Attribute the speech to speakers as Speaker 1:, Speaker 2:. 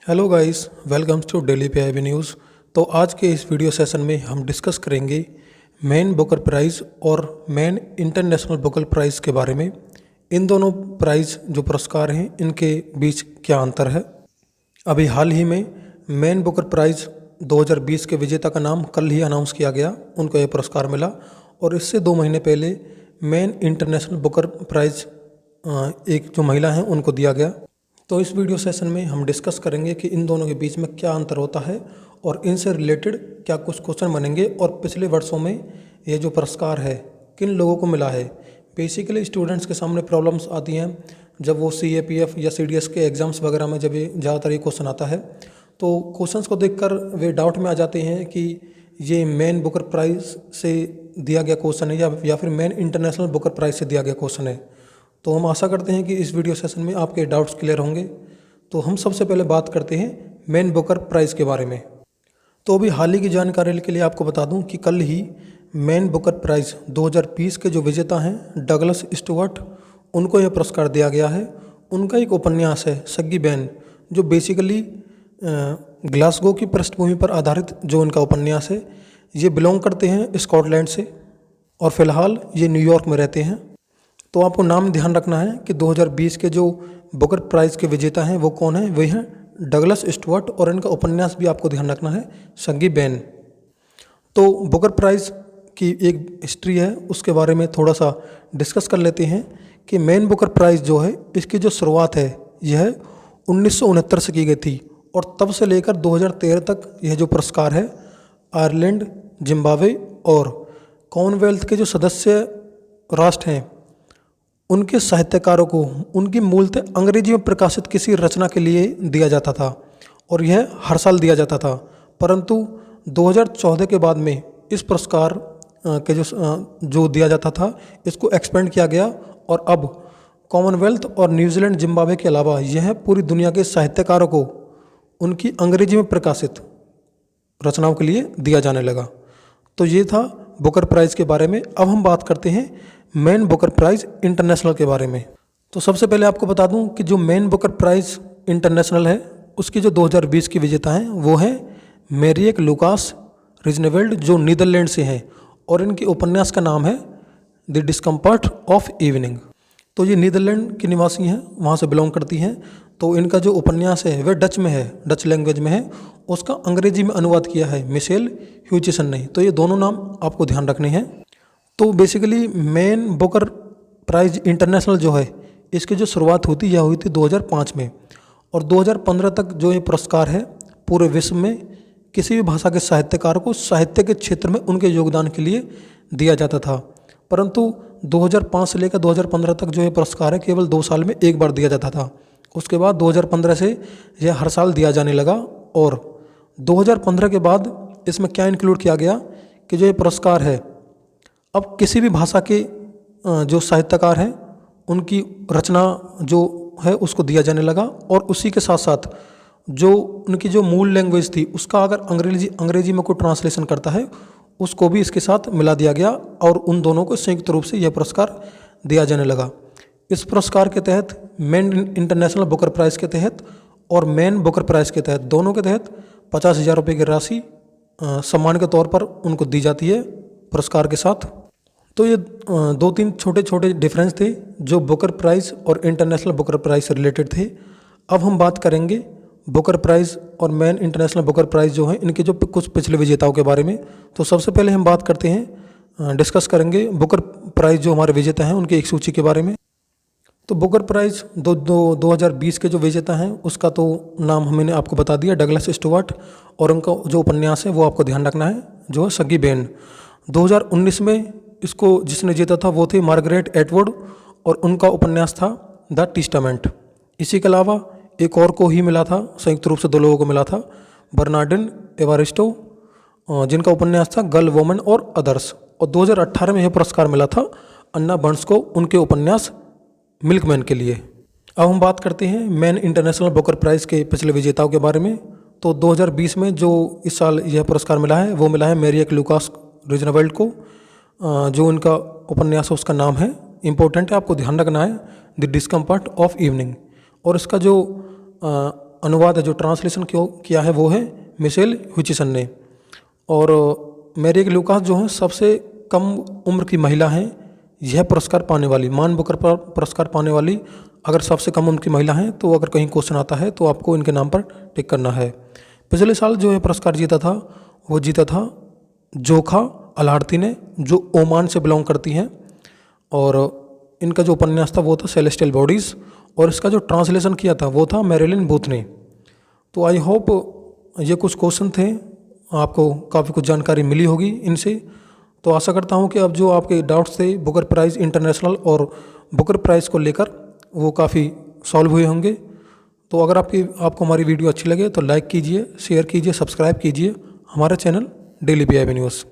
Speaker 1: Hello guys, welcome to daily PIB news. तो आज के इस वीडियो सेशन में हम डिस्कस करेंगे मेन बुकर प्राइज़ और मेन इंटरनेशनल बुकर प्राइज़ के बारे में। इन दोनों प्राइज़ जो पुरस्कार हैं इनके बीच क्या अंतर है। अभी हाल ही में मेन बुकर प्राइज़ 2020 के विजेता का नाम कल ही अनाउंस किया गया, उनको ये पुरस्कार मिला। और इससे 2 महीने पहले मेन इंटरनेशनल बुकर प्राइज़ एक जो महिला हैं उनको दिया गया। तो इस वीडियो सेशन में हम डिस्कस करेंगे कि इन दोनों के बीच में क्या अंतर होता है और इनसे रिलेटेड क्या कुछ क्वेश्चन बनेंगे और पिछले वर्षों में ये जो पुरस्कार है किन लोगों को मिला है। बेसिकली स्टूडेंट्स के सामने प्रॉब्लम्स आती हैं जब वो CAPF या CDS के एग्ज़ाम्स वगैरह में जब ये ज़्यादातर ये क्वेश्चन आता है तो क्वेश्चंस को देखकर वे डाउट में आ जाते हैं कि ये मेन बुकर प्राइज़ से दिया गया क्वेश्चन है या फिर मेन इंटरनेशनल बुकर प्राइज़ से दिया गया क्वेश्चन है। तो हम आशा करते हैं कि इस वीडियो सेशन में आपके डाउट्स क्लियर होंगे। तो हम सबसे पहले बात करते हैं मेन बुकर प्राइज़ के बारे में। तो अभी हाल ही की जानकारी के लिए आपको बता दूं कि कल ही मेन बुकर प्राइज़ 2020 के जो विजेता हैं डगलस स्टुअर्ट, उनको यह पुरस्कार दिया गया है। उनका एक उपन्यास है सग्गी बैन, जो बेसिकली ग्लासगो की पृष्ठभूमि पर आधारित जो उनका उपन्यास है। ये बिलोंग करते हैं स्कॉटलैंड से और फिलहाल ये न्यूयॉर्क में रहते हैं। तो आपको नाम ध्यान रखना है कि 2020 के जो बुकर प्राइज़ के विजेता हैं वो कौन है, वही हैं डगलस स्टुअर्ट, और इनका उपन्यास भी आपको ध्यान रखना है सग्गी बैन। तो बुकर प्राइज़ की एक हिस्ट्री है, उसके बारे में थोड़ा सा डिस्कस कर लेते हैं कि मेन बुकर प्राइज़ जो है इसकी जो शुरुआत है यह 1969 से की गई थी और तब से लेकर 2013 तक यह जो पुरस्कार है आयरलैंड, जिम्बाब्वे और कॉमनवेल्थ के जो सदस्य राष्ट्र हैं उनके साहित्यकारों को उनकी मूलतः अंग्रेजी में प्रकाशित किसी रचना के लिए दिया जाता था और यह हर साल दिया जाता था। परंतु 2014 के बाद में इस पुरस्कार के जो दिया जाता था इसको एक्सपेंड किया गया और अब कॉमनवेल्थ और न्यूजीलैंड, जिम्बाब्वे के अलावा यह पूरी दुनिया के साहित्यकारों को उनकी अंग्रेजी में प्रकाशित रचनाओं के लिए दिया जाने लगा। तो ये था बुकर प्राइज़ के बारे में। अब हम बात करते हैं मेन बुकर प्राइज़ इंटरनेशनल के बारे में। तो सबसे पहले आपको बता दूं कि जो मेन बुकर प्राइज़ इंटरनेशनल है उसकी जो 2020 की विजेता हैं वो है मैरिएक लुकास रिजनेवेल्ड, जो नीदरलैंड से हैं और इनके उपन्यास का नाम है द डिस्कम्फर्ट ऑफ इवनिंग। तो ये नीदरलैंड की निवासी हैं, वहाँ से बिलोंग करती हैं। तो इनका जो उपन्यास है वह डच में है, डच लैंग्वेज में है। उसका अंग्रेजी में अनुवाद किया है मिशेल ह्यूचिसन ने। तो ये दोनों नाम आपको ध्यान रखने हैं। तो basically Man Booker Prize International जो है इसकी जो शुरुआत यह हुई थी 2005 में और 2015 तक जो ये पुरस्कार है पूरे विश्व में किसी भी भाषा के साहित्यकार को साहित्य के क्षेत्र में उनके योगदान के लिए दिया जाता था। परंतु 2005 से लेकर 2015 तक जो ये पुरस्कार है केवल 2 साल में एक बार दिया जाता था। उसके बाद 2015 से यह हर साल दिया जाने लगा और 2015 के बाद इसमें क्या इंक्लूड किया गया कि जो ये पुरस्कार है अब किसी भी भाषा के जो साहित्यकार हैं उनकी रचना जो है उसको दिया जाने लगा और उसी के साथ साथ जो उनकी जो मूल लैंग्वेज थी उसका अगर अंग्रेजी में कोई ट्रांसलेशन करता है उसको भी इसके साथ मिला दिया गया और उन दोनों को संयुक्त रूप से यह पुरस्कार दिया जाने लगा। इस पुरस्कार के तहत मेन इंटरनेशनल बुकर प्राइज़ के तहत और मेन बुकर प्राइज़ के तहत दोनों के तहत 50,000 रुपये की राशि सम्मान के तौर पर उनको दी जाती है पुरस्कार के साथ। तो ये 2-3 छोटे छोटे डिफरेंस थे जो बुकर प्राइज़ और इंटरनेशनल बुकर प्राइज़ से रिलेटेड थे। अब हम बात करेंगे बुकर प्राइज़ और मेन इंटरनेशनल बुकर प्राइज़ जो हैं इनके जो कुछ पिछले विजेताओं के बारे में। तो सबसे पहले हम बात करते हैं, डिस्कस करेंगे बुकर प्राइज़ जो हमारे विजेता हैं उनकी एक सूची के बारे में। तो बुकर प्राइज़ 2020 के जो विजेता हैं उसका तो नाम हमने आपको बता दिया, डगलस स्टुअर्ट, और उनका जो उपन्यास है वो आपको ध्यान रखना है जो है सग्गी बैन। 2019 में इसको जिसने जीता था वो थे मार्गरेट एटवुड और उनका उपन्यास था द टेस्टामेंट। इसी के अलावा एक और को ही मिला था, संयुक्त रूप से 2 लोगों को मिला था, बर्नार्डिन एवारिस्टो जिनका उपन्यास था गर्ल, वोमन और अदर्स। और 2018 में यह पुरस्कार मिला था अन्ना बर्न्स को उनके उपन्यास मिल्कमैन के लिए। अब हम बात करते हैं मेन इंटरनेशनल बुकर प्राइज़ के पिछले विजेताओं के बारे में। तो 2020 में जो इस साल यह पुरस्कार मिला है वो मिला है मैरिएक लुकास रिजनेवेल्ड को। जो उनका उपन्यास है उसका नाम है, इम्पोर्टेंट है आपको ध्यान रखना है, द डिस्कम्फर्ट ऑफ इवनिंग। और इसका जो अनुवाद है, जो ट्रांसलेशन क्यों किया है वो है मिशेल हुचिसन ने। और मैरी लूकास जो है सबसे कम उम्र की महिला हैं यह पुरस्कार पाने वाली, मान बुकर पुरस्कार पाने वाली अगर सबसे कम उम्र की महिला हैं तो अगर कहीं क्वेश्चन आता है तो आपको इनके नाम पर टिक करना है। पिछले साल जो है पुरस्कार जीता था वो जीता था जोखा अलार्ती ने, जो ओमान से बिलोंग करती हैं। और इनका जो उपन्यास था वो था सेलेस्टियल बॉडीज़, और इसका जो ट्रांसलेशन किया था वो था मैरिलिन बूथ ने। तो आई होप ये कुछ क्वेश्चन थे, आपको काफ़ी कुछ जानकारी मिली होगी इनसे। तो आशा करता हूँ कि अब जो आपके डाउट्स थे बुकर प्राइज़ इंटरनेशनल और बुकर प्राइज़ को लेकर वो काफ़ी सॉल्व हुए होंगे। तो अगर आपको हमारी वीडियो अच्छी लगे तो लाइक कीजिए, शेयर कीजिए, सब्सक्राइब कीजिए हमारा चैनल डेली PIB न्यूज़।